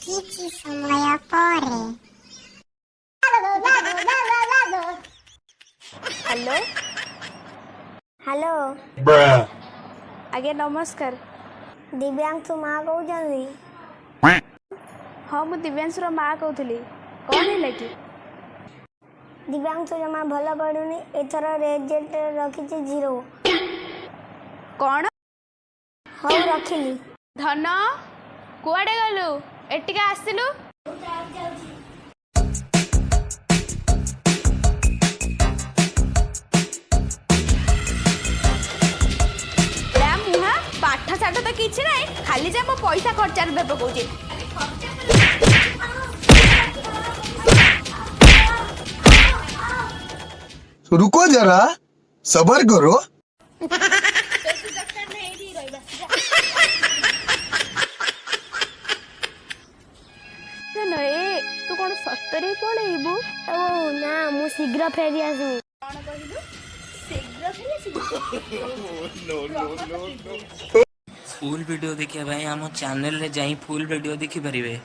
କିଛି ସମୟ ପରେ। हेलो हेलो आज्ञा नमस्कार। दिव्यांशु माँ कहते। हाँ मु दिव्यांशुर माँ कहूली कौन है कि दिव्यांशु जमा भल पड़ुनी एथर रेजल्ट रखी 0। कौन हौ रखिली। धन कुआडे गलु एटिका आसिलु मुहा पाठ साठ तो किछि नै खाली जा मो पैसा खर्चार दे पकौछि। रुको जरा सबर करो। ए तू कौन सतरे पळेइबु? ओ ना मु शीघ्र फेरी आसू। कौन कहिलु शीघ्र फेरी फुल वीडियो देखिए भाई आम चैनल रे जाई फुल वीडियो देखि परिबे।